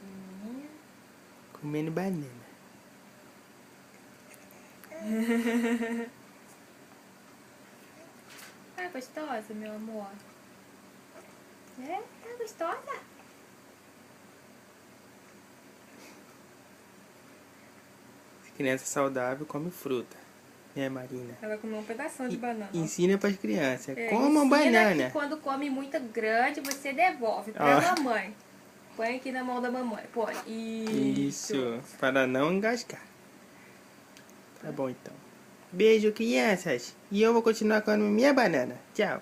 bananinha. Comendo banana. Tá gostosa, meu amor? É? Tá gostosa? Criança saudável come fruta. Né, Marina? Ela comeu um pedação de banana. Ensina para as crianças. É, Comam ensina banana. que quando come muito grande, você devolve pra Ó. mamãe. Põe aqui na mão da mamãe. Põe. Isso. Para não engasgar. Tá bom, então. Beijo, crianças. E eu vou continuar comendo minha banana. Tchau.